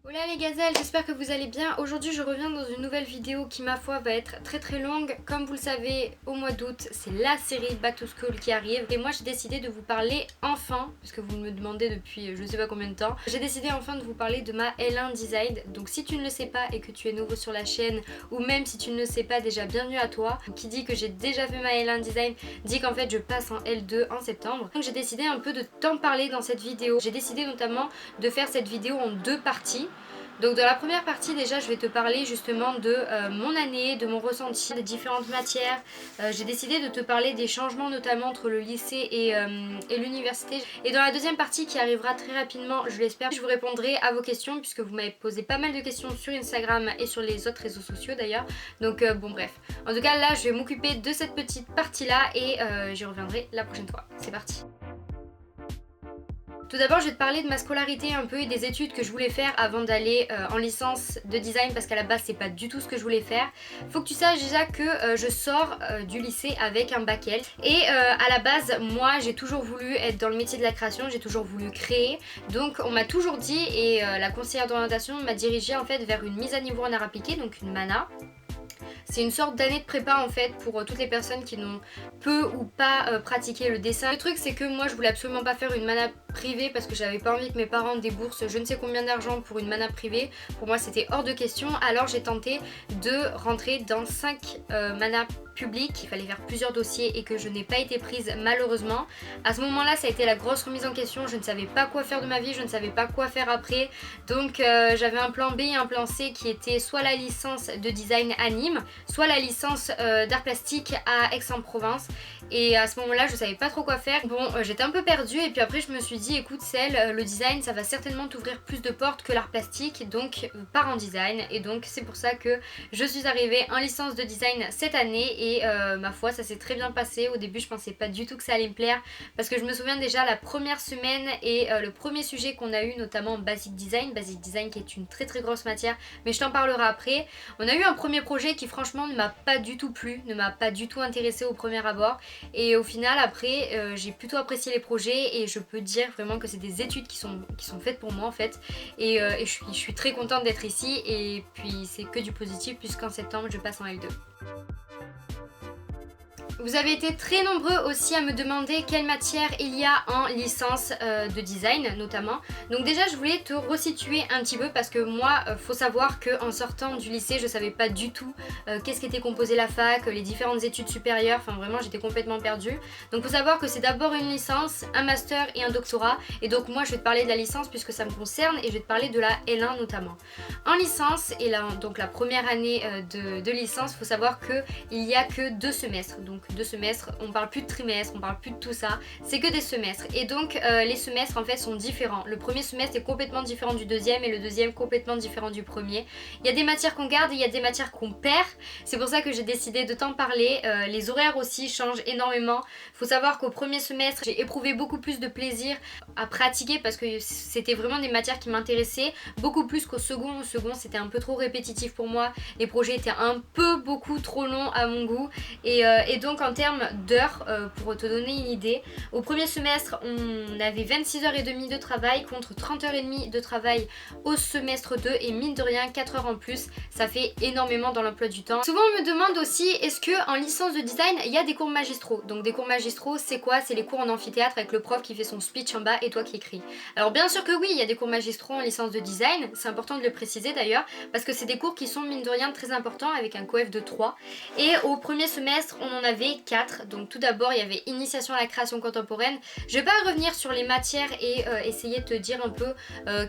Hola les gazelles, j'espère que vous allez bien. Aujourd'hui je reviens dans une nouvelle vidéo qui ma foi va être très longue. Comme vous le savez, au mois d'août c'est la série Back to School qui arrive. Et moi j'ai décidé de vous parler enfin, puisque vous me demandez depuis je ne sais pas combien de temps, j'ai décidé enfin de vous parler de ma L1 Design. Donc si tu ne le sais pas et que tu es nouveau sur la chaîne, ou même si tu ne le sais pas déjà, bienvenue à toi. Qui dit que j'ai déjà fait ma L1 Design dit qu'en fait je passe en L2 en septembre. Donc j'ai décidé un peu de t'en parler dans cette vidéo. J'ai décidé notamment de faire cette vidéo en deux parties. Donc dans la première partie déjà je vais te parler justement de mon année, de mon ressenti, des différentes matières. J'ai décidé de te parler des changements notamment entre le lycée et l'université. Et dans la deuxième partie qui arrivera très rapidement, je l'espère, je vous répondrai à vos questions puisque vous m'avez posé pas mal de questions sur Instagram et sur les autres réseaux sociaux d'ailleurs. Donc bon bref. En tout cas là je vais m'occuper de cette petite partie là et j'y reviendrai la prochaine fois. C'est parti. Tout d'abord, je vais te parler de ma scolarité un peu et des études que je voulais faire avant d'aller en licence de design parce qu'à la base, c'est pas du tout ce que je voulais faire. Faut que tu saches déjà que je sors du lycée avec un bac L. Et à la base, moi, j'ai toujours voulu être dans le métier de la création, j'ai toujours voulu créer. Donc, on m'a toujours dit et la conseillère d'orientation m'a dirigée en fait vers une mise à niveau en art appliqué, donc une MANA. C'est une sorte d'année de prépa en fait pour toutes les personnes qui n'ont peu ou pas pratiqué le dessin. Le truc c'est que moi je voulais absolument pas faire une mana privée parce que j'avais pas envie que mes parents déboursent je ne sais combien d'argent pour une mana privée. Pour moi c'était hors de question, alors j'ai tenté de rentrer dans 5 manas publiques. Il fallait faire plusieurs dossiers et que je n'ai pas été prise malheureusement. À ce moment là ça a été la grosse remise en question, je ne savais pas quoi faire de ma vie, je ne savais pas quoi faire après. Donc j'avais un plan B et un plan C qui était soit la licence de design à Nîmes, soit la licence d'art plastique à Aix-en-Provence. Et à ce moment-là, je savais pas trop quoi faire. Bon, j'étais un peu perdue et puis après je me suis dit, écoute Cel, le design ça va certainement t'ouvrir plus de portes que l'art plastique, donc pars en design. Et donc c'est pour ça que je suis arrivée en licence de design cette année et ma foi ça s'est très bien passé. Au début je pensais pas du tout que ça allait me plaire parce que je me souviens déjà la première semaine et le premier sujet qu'on a eu, notamment Basic Design qui est une très grosse matière, mais je t'en parlerai après. On a eu un premier projet qui franchement ne m'a pas du tout plu, ne m'a pas du tout intéressée au premier abord. Et au final après j'ai plutôt apprécié les projets et je peux dire vraiment que c'est des études qui sont faites pour moi en fait. Et je suis très contente d'être ici et puis c'est que du positif puisqu'en septembre je passe en L2. Vous avez été très nombreux aussi à me demander quelle matière il y a en licence de design notamment. Donc déjà je voulais te resituer un petit peu parce que moi faut savoir qu'en sortant du lycée je savais pas du tout qu'est-ce qu'était composé la fac, les différentes études supérieures, enfin vraiment j'étais complètement perdue. Donc faut savoir que c'est d'abord une licence, un master et un doctorat. Et donc moi je vais te parler de la licence puisque ça me concerne et je vais te parler de la L1 notamment. En licence et là donc la première année de licence, faut savoir qu'il y a que 2 semestres. Donc 2 semestres, on parle plus de trimestre, on parle plus de tout ça, c'est que des semestres. Et donc les semestres en fait sont différents. Le premier semestre est complètement différent du deuxième et le deuxième complètement différent du premier. Il y a des matières qu'on garde et il y a des matières qu'on perd. C'est pour ça que j'ai décidé de t'en parler. Les horaires aussi changent énormément. Faut savoir qu'au premier semestre, j'ai éprouvé beaucoup plus de plaisir à pratiquer parce que c'était vraiment des matières qui m'intéressaient beaucoup plus qu'au second. Au second, c'était un peu trop répétitif pour moi. Les projets étaient un peu beaucoup trop longs à mon goût. Et donc en termes d'heures, pour te donner une idée, au premier semestre on avait 26h30 de travail contre 30h30 de travail au semestre 2 et mine de rien 4 heures en plus, ça fait énormément dans l'emploi du temps. Souvent on me demande aussi est-ce que en licence de design il y a des cours magistraux. Donc des cours magistraux c'est quoi? C'est les cours en amphithéâtre avec le prof qui fait son speech en bas et toi qui écris. Alors bien sûr que oui, il y a des cours magistraux en licence de design, c'est important de le préciser d'ailleurs parce que c'est des cours qui sont mine de rien très importants avec un coef de 3. Et au premier semestre on en avait 4. Donc tout d'abord il y avait initiation à la création contemporaine. Je vais pas revenir sur les matières et essayer de te dire un peu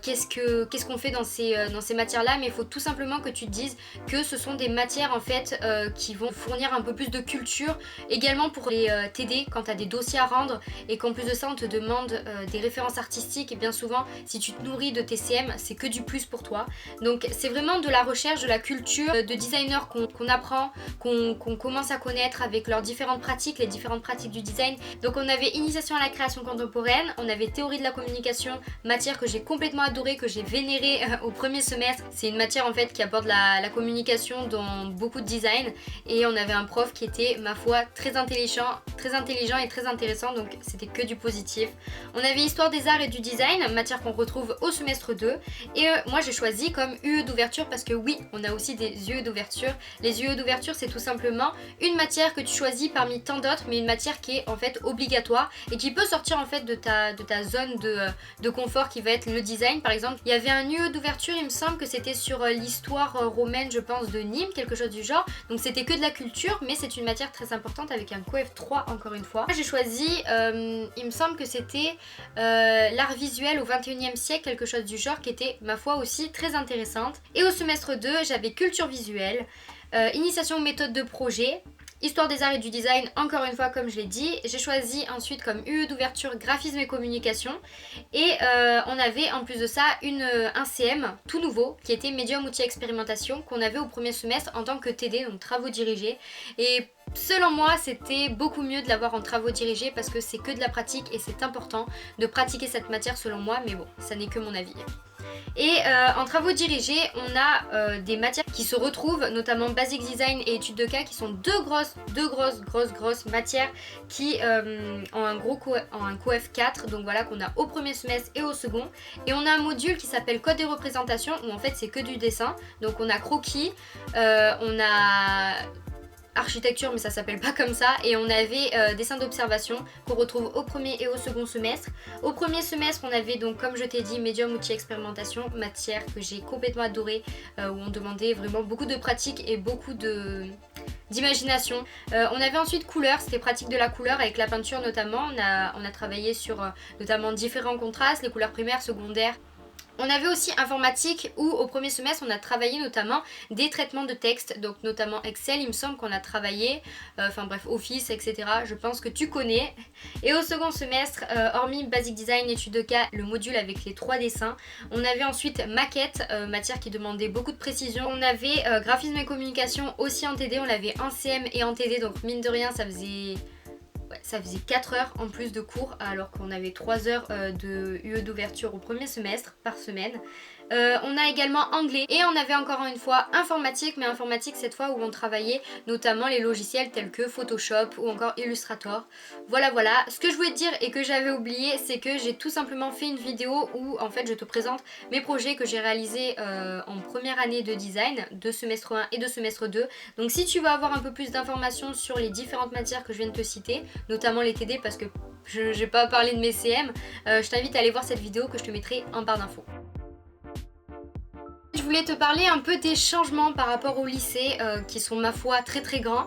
qu'est-ce qu'on fait dans ces matières là, mais il faut tout simplement que tu te dises que ce sont des matières en fait qui vont fournir un peu plus de culture également pour les t'aider quand tu as des dossiers à rendre et qu'en plus de ça on te demande des références artistiques et bien souvent si tu te nourris de TCM c'est que du plus pour toi. Donc c'est vraiment de la recherche de la culture de designers qu'on apprend, qu'on commence à connaître avec leurs différentes pratiques, les différentes pratiques du design. Donc on avait initiation à la création contemporaine, on avait théorie de la communication, matière que j'ai complètement adorée, que j'ai vénérée au premier semestre. C'est une matière en fait qui aborde la communication dans beaucoup de design, et on avait un prof qui était, ma foi, très intelligent et très intéressant, donc c'était que du positif. On avait histoire des arts et du design, matière qu'on retrouve au semestre 2, et moi j'ai choisi comme UE d'ouverture parce que oui, on a aussi des UE d'ouverture. Les UE d'ouverture, c'est tout simplement une matière que tu choisis parmi tant d'autres, mais une matière qui est en fait obligatoire et qui peut sortir en fait de ta zone de confort qui va être le design. Par exemple, il y avait un UE d'ouverture, il me semble que c'était sur l'histoire romaine, je pense, de Nîmes, quelque chose du genre. Donc c'était que de la culture, mais c'est une matière très importante avec un coef 3 encore une fois. J'ai choisi, il me semble que c'était l'art visuel au 21e siècle, quelque chose du genre, qui était, ma foi, aussi très intéressante. Et au semestre 2, j'avais culture visuelle, initiation aux méthodes de projet, histoire des arts et du design, encore une fois comme je l'ai dit. J'ai choisi ensuite comme UE d'ouverture graphisme et communication, et on avait en plus de ça un CM tout nouveau qui était médium outil expérimentation, qu'on avait au premier semestre en tant que TD, donc travaux dirigés. Et selon moi, c'était beaucoup mieux de l'avoir en travaux dirigés parce que c'est que de la pratique et c'est important de pratiquer cette matière selon moi, mais bon, ça n'est que mon avis. Et en travaux dirigés, on a des matières qui se retrouvent, notamment Basic Design et Études de cas, qui sont deux grosses matières qui ont un coef 4, donc voilà, qu'on a au premier semestre et au second. Et on a un module qui s'appelle Code des représentations, où en fait c'est que du dessin. Donc on a croquis, on a architecture, mais ça s'appelle pas comme ça, et on avait dessin d'observation qu'on retrouve au premier et au second semestre. Au premier semestre, on avait donc, comme je t'ai dit, médium outil expérimentation, matière que j'ai complètement adorée, où on demandait vraiment beaucoup de pratique et beaucoup d'imagination. On avait ensuite couleur, c'était pratique de la couleur avec la peinture notamment. On a travaillé sur notamment différents contrastes, les couleurs primaires, secondaires. On avait aussi informatique où au premier semestre on a travaillé notamment des traitements de texte, donc notamment Excel, il me semble qu'on a travaillé, enfin bref, Office, etc. Je pense que tu connais. Et au second semestre, hormis Basic Design, études de cas, le module avec les 3 dessins, on avait ensuite maquette, matière qui demandait beaucoup de précision. On avait graphisme et communication aussi en TD, on l'avait en CM et en TD, donc mine de rien ça faisait 4 heures en plus de cours, alors qu'on avait 3 heures de UE d'ouverture au premier semestre par semaine. On a également anglais, et on avait encore une fois informatique, mais informatique cette fois où on travaillait notamment les logiciels tels que Photoshop ou encore Illustrator. Voilà. Ce que je voulais te dire et que j'avais oublié, c'est que j'ai tout simplement fait une vidéo où en fait je te présente mes projets que j'ai réalisés en première année de design, de semestre 1 et de semestre 2. Donc si tu veux avoir un peu plus d'informations sur les différentes matières que je viens de te citer, notamment les TD, parce que je n'ai pas parlé de mes CM, je t'invite à aller voir cette vidéo que je te mettrai en barre d'infos. Je voulais te parler un peu des changements par rapport au lycée qui sont, ma foi, très grands.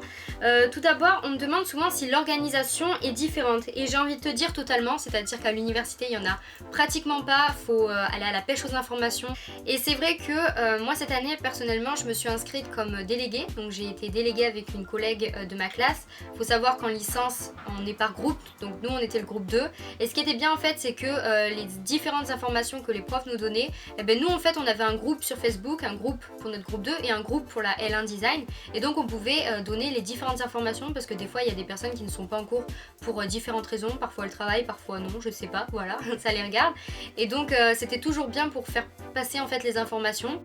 Tout d'abord, on me demande souvent si l'organisation est différente, et j'ai envie de te dire totalement, c'est-à-dire qu'à l'université il y en a pratiquement pas, faut aller à la pêche aux informations. Et c'est vrai que moi cette année personnellement je me suis inscrite comme déléguée, donc j'ai été déléguée avec une collègue de ma classe. Faut savoir qu'en licence on est par groupe, donc nous on était le groupe 2, et ce qui était bien en fait c'est que les différentes informations que les profs nous donnaient, eh ben, nous en fait on avait un groupe sur Facebook, un groupe pour notre groupe 2 et un groupe pour la L1 Design, et donc on pouvait donner les différentes informations, parce que des fois il y a des personnes qui ne sont pas en cours pour différentes raisons, parfois elles travaillent, parfois non, je sais pas, voilà, ça les regarde, et donc c'était toujours bien pour faire passer en fait les informations.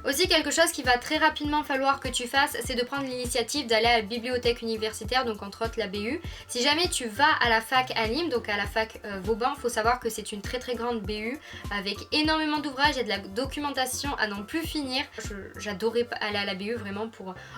Aussi, quelque chose qui va très rapidement falloir que tu fasses, c'est de prendre l'initiative d'aller à la bibliothèque universitaire, donc entre autres la BU. Si jamais tu vas à la fac à Nîmes, donc à la fac Vauban, il faut savoir que c'est une très grande BU avec énormément d'ouvrages et de la documentation à n'en plus finir. J'adorais aller à la BU vraiment,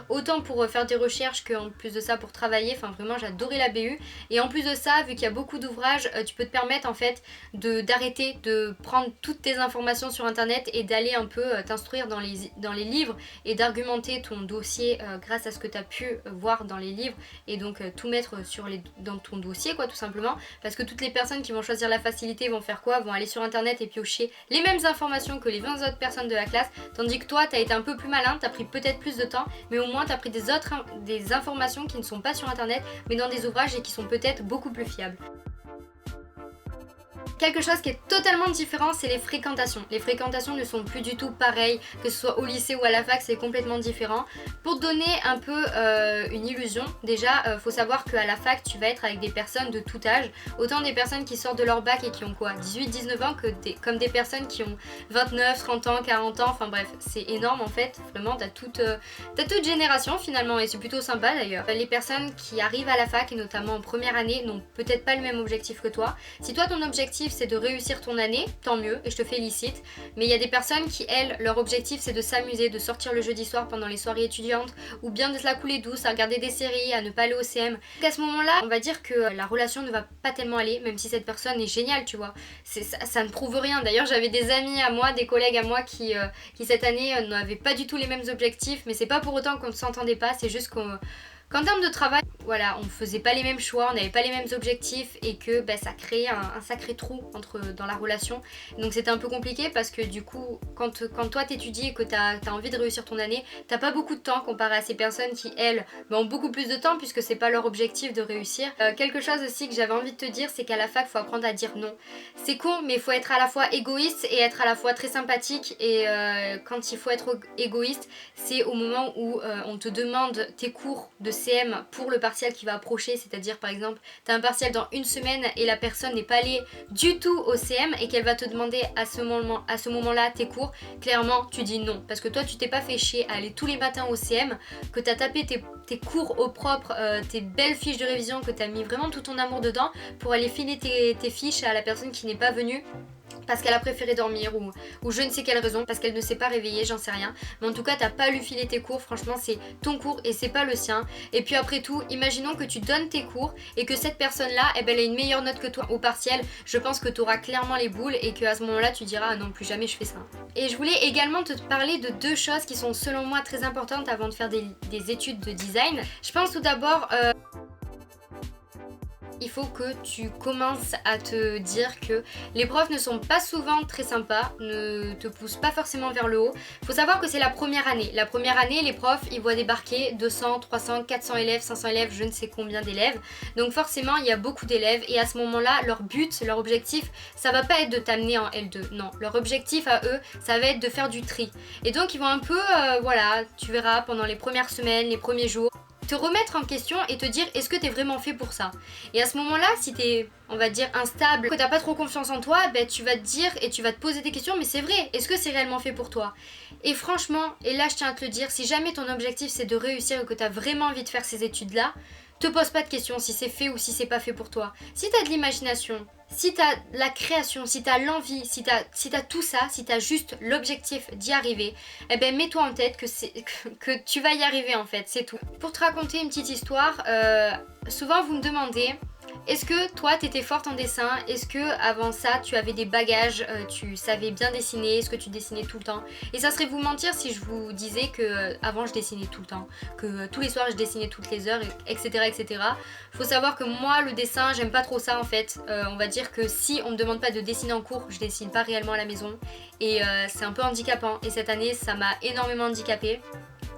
autant pour faire des recherches qu'en plus de ça pour travailler, enfin vraiment j'adorais la BU. Et en plus de ça, vu qu'il y a beaucoup d'ouvrages, tu peux te permettre en fait d'arrêter de prendre toutes tes informations sur internet et d'aller un peu t'instruire dans les livres et d'argumenter ton dossier grâce à ce que tu as pu voir dans les livres, et donc tout mettre dans ton dossier quoi, tout simplement, parce que toutes les personnes qui vont choisir la facilité vont faire quoi? Vont aller sur internet et piocher les mêmes informations que les 20 autres personnes de la classe, tandis que toi tu as été un peu plus malin, tu as pris peut-être plus de temps, mais au moins tu as pris des informations qui ne sont pas sur internet mais dans des ouvrages et qui sont peut-être beaucoup plus fiables. Quelque chose qui est totalement différent, c'est les fréquentations. Les fréquentations ne sont plus du tout pareilles, que ce soit au lycée ou à la fac, c'est complètement différent. Pour te donner un peu une illusion, déjà, faut savoir qu'à la fac, tu vas être avec des personnes de tout âge. Autant des personnes qui sortent de leur bac et qui ont quoi, 18-19 ans, comme des personnes qui ont 29, 30 ans, 40 ans, enfin bref, c'est énorme en fait. Vraiment, t'as toute génération finalement, et c'est plutôt sympa d'ailleurs. Les personnes qui arrivent à la fac, et notamment en première année, n'ont peut-être pas le même objectif que toi. Si toi, ton objectif, c'est de réussir ton année, tant mieux, et je te félicite. Mais il y a des personnes qui, elles, leur objectif c'est de s'amuser, de sortir le jeudi soir pendant les soirées étudiantes, ou bien de se la couler douce, à regarder des séries, à ne pas aller au CM. Donc à ce moment-là, on va dire que la relation ne va pas tellement aller, même si cette personne est géniale, tu vois. Ça ne prouve rien. D'ailleurs, j'avais des amis à moi, des collègues à moi qui cette année n'avaient pas du tout les mêmes objectifs, mais c'est pas pour autant qu'on ne s'entendait pas, c'est juste qu'en termes de travail, voilà, on faisait pas les mêmes choix, on n'avait pas les mêmes objectifs et que ça créait un sacré trou dans la relation. Donc c'était un peu compliqué parce que du coup, quand toi t'étudies et que t'as envie de réussir ton année, t'as pas beaucoup de temps comparé à ces personnes qui, elles, ont beaucoup plus de temps puisque c'est pas leur objectif de réussir. Quelque chose aussi que j'avais envie de te dire, c'est qu'à la fac, faut apprendre à dire non. C'est con, mais il faut être à la fois égoïste et être à la fois très sympathique. Et quand il faut être égoïste, c'est au moment où on te demande tes cours de CM pour le partiel qui va approcher, c'est-à-dire par exemple tu as un partiel dans une semaine et la personne n'est pas allée du tout au CM et qu'elle va te demander à ce moment-là tes cours, clairement tu dis non parce que toi tu t'es pas fait chier à aller tous les matins au CM, que tu as tapé tes cours au propre, tes belles fiches de révision, que tu as mis vraiment tout ton amour dedans pour aller filer tes fiches à la personne qui n'est pas venue parce qu'elle a préféré dormir ou je ne sais quelle raison, parce qu'elle ne s'est pas réveillée, j'en sais rien. Mais en tout cas, t'as pas lu filer tes cours, franchement, c'est ton cours et c'est pas le sien. Et puis après tout, imaginons que tu donnes tes cours et que cette personne-là, elle a une meilleure note que toi au partiel. Je pense que t'auras clairement les boules et qu'à ce moment-là, tu diras ah non, plus jamais je fais ça. Et je voulais également te parler de deux choses qui sont selon moi très importantes avant de faire des études de design. Je pense tout d'abord... il faut que tu commences à te dire que les profs ne sont pas souvent très sympas, ne te poussent pas forcément vers le haut. Faut savoir que c'est la première année. La première année, les profs, ils voient débarquer 200, 300, 400 élèves, 500 élèves, je ne sais combien d'élèves. Donc forcément, il y a beaucoup d'élèves et à ce moment-là, leur but, leur objectif, ça va pas être de t'amener en L2. Non, leur objectif à eux, ça va être de faire du tri. Et donc ils vont un peu, voilà, tu verras pendant les premières semaines, les premiers jours, te remettre en question et te dire est-ce que t'es vraiment fait pour ça. Et à ce moment-là, si t'es, on va dire, instable, que t'as pas trop confiance en toi, tu vas te dire et tu vas te poser des questions, mais c'est vrai, est-ce que c'est réellement fait pour toi? Et franchement, et là je tiens à te le dire, si jamais ton objectif c'est de réussir et que t'as vraiment envie de faire ces études-là, te pose pas de questions si c'est fait ou si c'est pas fait pour toi. Si t'as de l'imagination, si t'as la création, si t'as l'envie, si t'as tout ça, si t'as juste l'objectif d'y arriver, mets-toi en tête que tu vas y arriver en fait, c'est tout. Pour te raconter une petite histoire, souvent vous me demandez est-ce que toi t'étais forte en dessin? Est-ce que avant ça tu avais des bagages, tu savais bien dessiner? Est-ce que tu dessinais tout le temps? Et ça serait vous mentir si je vous disais que avant je dessinais tout le temps, que tous les soirs je dessinais toutes les heures, etc. etc. Faut savoir que moi le dessin j'aime pas trop ça en fait. On va dire que si on me demande pas de dessiner en cours, je dessine pas réellement à la maison. Et c'est un peu handicapant. Et cette année ça m'a énormément handicapée.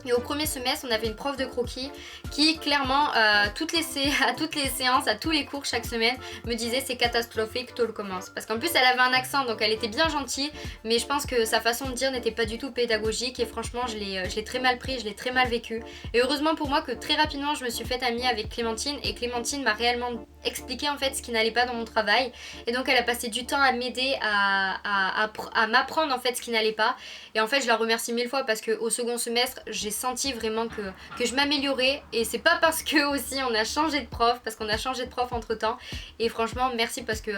Et au premier semestre, on avait une prof de croquis qui clairement, à toutes les séances, à tous les cours chaque semaine, me disait c'est catastrophique, tout le commence. Parce qu'en plus elle avait un accent, donc elle était bien gentille, mais je pense que sa façon de dire n'était pas du tout pédagogique et franchement je l'ai très mal pris, je l'ai très mal vécu. Et heureusement pour moi que très rapidement je me suis faite amie avec Clémentine et Clémentine m'a réellement expliqué en fait ce qui n'allait pas dans mon travail. Et donc elle a passé du temps à m'aider à m'apprendre en fait ce qui n'allait pas. Et en fait je la remercie mille fois parce qu'au second semestre j'ai senti vraiment que je m'améliorais et c'est pas parce que aussi on a changé de prof, parce qu'on a changé de prof entre temps et franchement merci parce que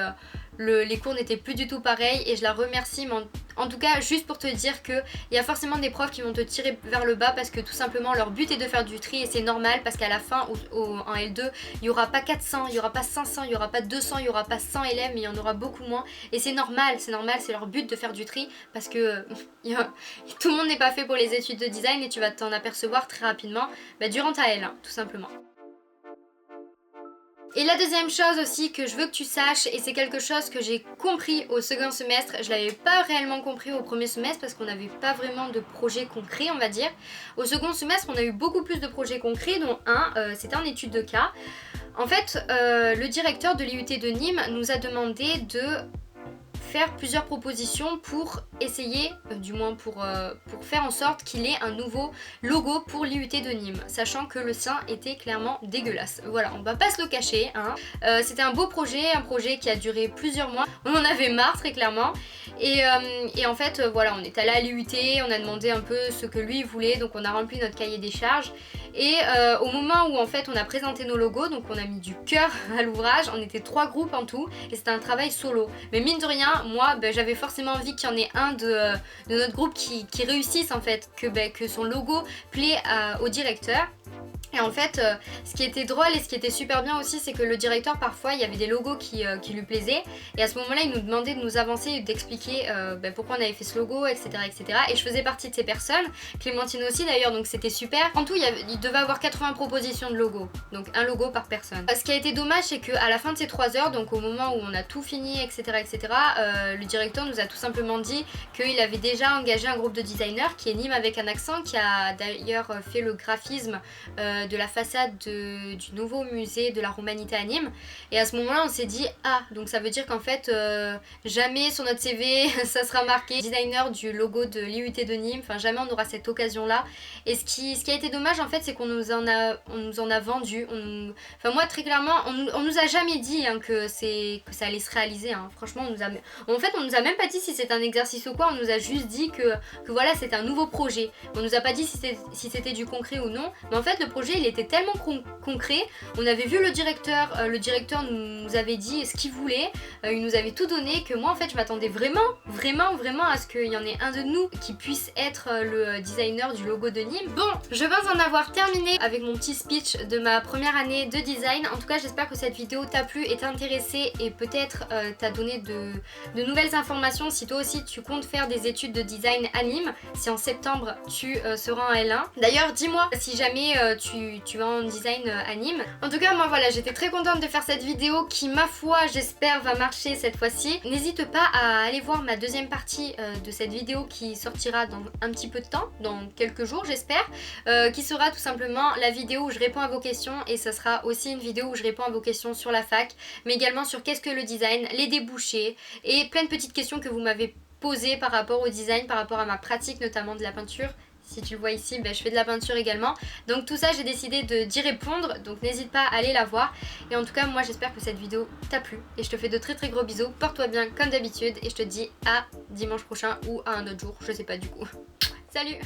les cours n'étaient plus du tout pareils et je la remercie, mais en tout cas juste pour te dire qu'il y a forcément des profs qui vont te tirer vers le bas parce que tout simplement leur but est de faire du tri et c'est normal parce qu'à la fin en L2 il n'y aura pas 400, il n'y aura pas 500, il n'y aura pas 200, il n'y aura pas 100 élèves mais il y en aura beaucoup moins et c'est normal, c'est leur but de faire du tri parce que tout le monde n'est pas fait pour les études de design et tu vas t'en apercevoir très rapidement durant ta L1 tout simplement. Et la deuxième chose aussi que je veux que tu saches, et c'est quelque chose que j'ai compris au second semestre, je l'avais pas réellement compris au premier semestre parce qu'on n'avait pas vraiment de projets concrets on va dire. Au second semestre on a eu beaucoup plus de projets concrets dont c'était en étude de cas. En fait le directeur de l'IUT de Nîmes nous a demandé de faire plusieurs propositions pour essayer, du moins pour faire en sorte qu'il ait un nouveau logo pour l'IUT de Nîmes, sachant que le sien était clairement dégueulasse. Voilà, on va pas se le cacher, hein. C'était un beau projet, un projet qui a duré plusieurs mois, on en avait marre très clairement, et en fait voilà, on est allé à l'IUT, on a demandé un peu ce que lui voulait, donc on a rempli notre cahier des charges. Et au moment où en fait on a présenté nos logos, donc on a mis du cœur à l'ouvrage, on était 3 groupes en tout et c'était un travail solo. Mais mine de rien, moi j'avais forcément envie qu'il y en ait un de notre groupe qui réussisse en fait, que son logo plaît au directeur. Et en fait, ce qui était drôle et ce qui était super bien aussi, c'est que le directeur, parfois, il y avait des logos qui lui plaisaient. Et à ce moment-là, il nous demandait de nous avancer et d'expliquer pourquoi on avait fait ce logo, etc., etc. Et je faisais partie de ces personnes. Clémentine aussi d'ailleurs, donc c'était super. En tout, il devait avoir 80 propositions de logos. Donc un logo par personne. Ce qui a été dommage, c'est qu'à la fin de ces 3 heures, donc au moment où on a tout fini, etc., etc., le directeur nous a tout simplement dit qu'il avait déjà engagé un groupe de designers qui est Nîmes avec un accent, qui a d'ailleurs fait le graphisme de la façade du nouveau musée de la Romanité à Nîmes. Et à ce moment-là, on s'est dit, ah, donc ça veut dire qu'en fait, jamais sur notre CV, ça sera marqué designer du logo de l'IUT de Nîmes, enfin jamais on aura cette occasion-là. Et ce qui a été dommage, en fait, c'est qu'on nous en a vendu. Enfin moi, très clairement, on nous a jamais dit hein, que ça allait se réaliser. Hein. Franchement, on nous a même pas dit si c'était un exercice ou quoi, on nous a juste dit que voilà, c'était un nouveau projet. On nous a pas dit si c'était du concret ou non, mais en fait, le projet il était tellement concret, on avait vu le directeur nous avait dit ce qu'il voulait, il nous avait tout donné, que moi en fait je m'attendais vraiment à ce qu'il y en ait un de nous qui puisse être le designer du logo de Nîmes. Bon, je pense en avoir terminé avec mon petit speech de ma première année de design. En tout cas j'espère que cette vidéo t'a plu et t'a intéressé et peut-être t'a donné de nouvelles informations si toi aussi tu comptes faire des études de design à Nîmes, si en septembre tu seras en L1. D'ailleurs dis-moi si jamais tu vas en design à Nîmes. En tout cas moi voilà, j'étais très contente de faire cette vidéo qui ma foi j'espère va marcher cette fois-ci. N'hésite pas à aller voir ma deuxième partie de cette vidéo qui sortira dans un petit peu de temps, dans quelques jours j'espère, qui sera tout simplement la vidéo où je réponds à vos questions, et ça sera aussi une vidéo où je réponds à vos questions sur la fac, mais également sur qu'est-ce que le design, les débouchés et plein de petites questions que vous m'avez posées par rapport au design, par rapport à ma pratique notamment de la peinture. Si tu le vois ici, je fais de la peinture également. Donc tout ça, j'ai décidé d'y répondre. Donc n'hésite pas à aller la voir. Et en tout cas, moi j'espère que cette vidéo t'a plu. Et je te fais de très gros bisous. Porte-toi bien comme d'habitude. Et je te dis à dimanche prochain ou à un autre jour. Je sais pas du coup. Salut!